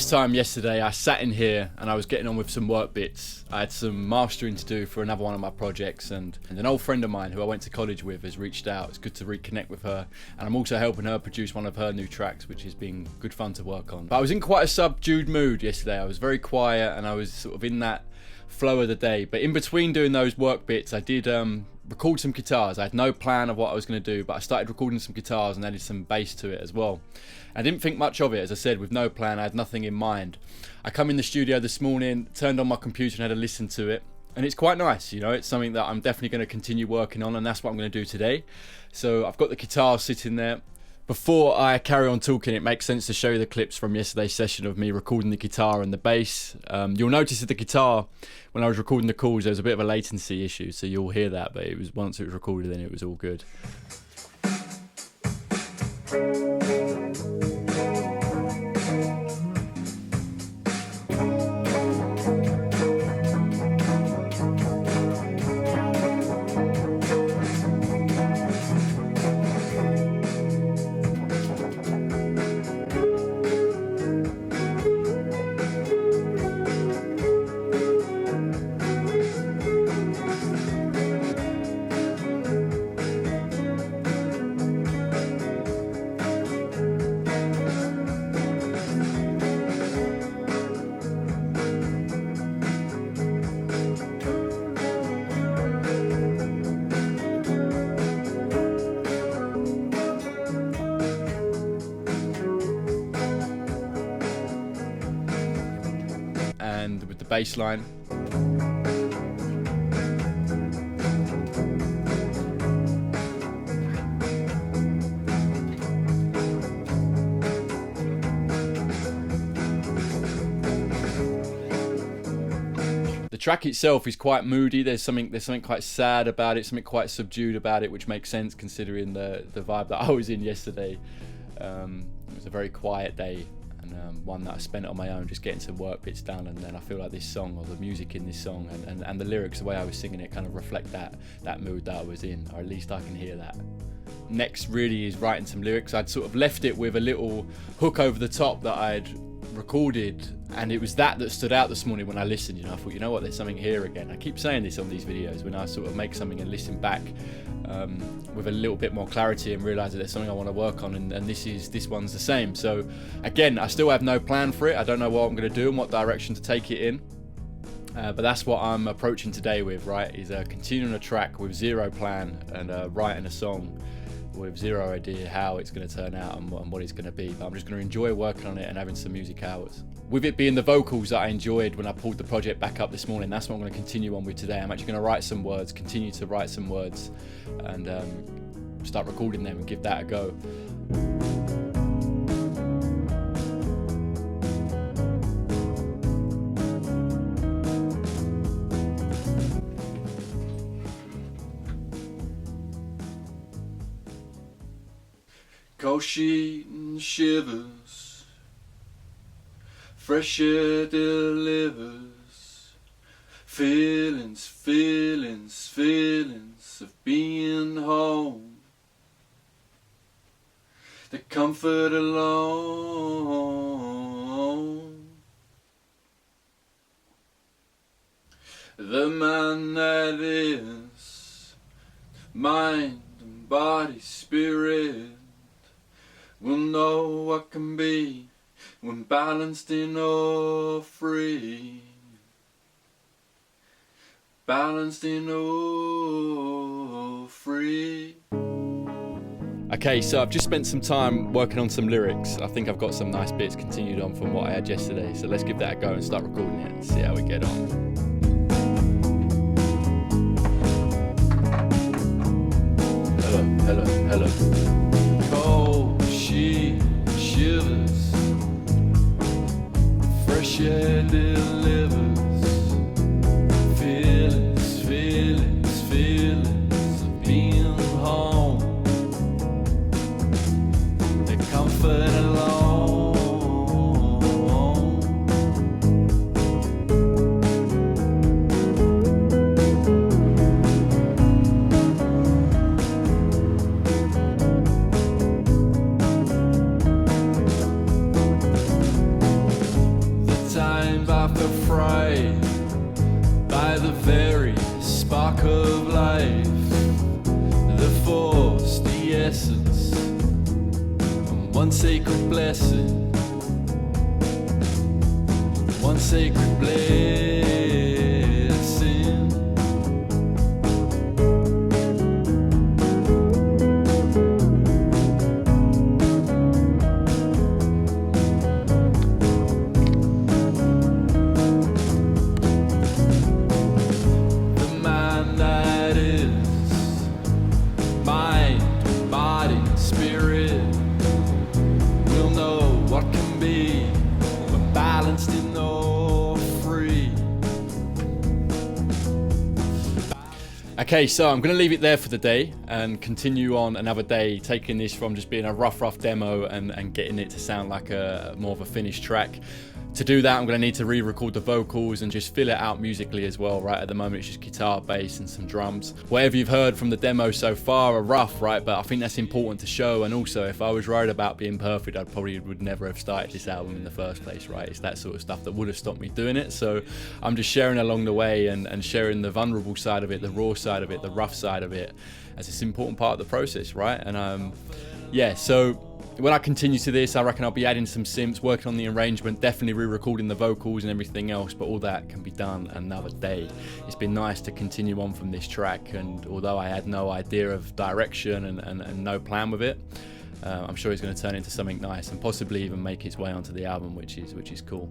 this time yesterday I sat in here and I was getting on with some work bits. I had some mastering to do for another one of my projects, and an old friend of mine who I went to college with has reached out. It's good to reconnect with her, and I'm also helping her produce one of her new tracks, which has been good fun to work on. But I was in quite a subdued mood yesterday. I was very quiet and I was sort of in that flow of the day. But in between doing those work bits, I did record some guitars. I had no plan of what I was going to do, but I started recording some guitars and added some bass to it as well. I didn't think much of it, as I said, with no plan. I had nothing in mind. I come in the studio this morning, turned on my computer and had a listen to it, and it's quite nice. You know, it's something that I'm definitely going to continue working on, and that's what I'm going to do today. So I've got the guitar sitting there. Before I carry on talking, it makes sense to show you the clips from yesterday's session of me recording the guitar and the bass. You'll notice that the guitar, when I was recording the chords, there was a bit of a latency issue, so you'll hear that, but it was once it was recorded, then it was all good. And with the bass line. The track itself is quite moody. There's something quite sad about it, something quite subdued about it, which makes sense considering the vibe that I was in yesterday. It was a very quiet day, and one that I spent on my own, just getting some work bits done. And then I feel like this song, or the music in this song, and the lyrics, the way I was singing it, kind of reflect that mood that I was in, or at least I can hear that. Next really is writing some lyrics. I'd sort of left it with a little hook over the top that I'd recorded, and it was that stood out this morning when I listened. You know, I thought, you know what, there's something here again. I keep saying this on these videos, when I sort of make something and listen back with a little bit more clarity and realise that there's something I want to work on, and this one's the same. So again, I still have no plan for it. I don't know what I'm going to do and what direction to take it in, but that's what I'm approaching today with, right, is continuing a track with zero plan, and writing a song with zero idea how it's going to turn out and what it's going to be. But I'm just going to enjoy working on it and having some music hours. With it being the vocals that I enjoyed when I pulled the project back up this morning, that's what I'm going to continue on with today. I'm actually going to write some words, continue to write some words, and start recording them and give that a go. Cold sheet and shivers, fresh air delivers, feelings of being home, the comfort alone, the man that is mind and body, spirit, will know what can be when balanced in or free. Balanced in or free. Okay, so I've just spent some time working on some lyrics. I think I've got some nice bits continued on from what I had yesterday. So let's give that a go and start recording it and see how we get on. Hello. Cold sheet shivers, fresh air delivers, feelings of being home, the comfort alone, spark of life, the force, the essence, and one sacred blessing, one sacred blessing. Okay, so I'm going to leave it there for the day and continue on another day, taking this from just being a rough demo and getting it to sound like a more of a finished track. To do that, I'm going to need to re-record the vocals and just fill it out musically as well, right? At the moment, it's just guitar, bass, and some drums. Whatever you've heard from the demo so far are rough, right? But I think that's important to show. And also, if I was worried about being perfect, I probably would never have started this album in the first place, right? It's that sort of stuff that would have stopped me doing it. So I'm just sharing along the way and sharing the vulnerable side of it, the raw side of it, the rough side of it, as it's an important part of the process, right? And yeah, so when I continue to this, I reckon I'll be adding some synths, working on the arrangement, definitely re-recording the vocals and everything else, but all that can be done another day. It's been nice to continue on from this track, and although I had no idea of direction and no plan with it, I'm sure it's going to turn into something nice and possibly even make its way onto the album, which is cool.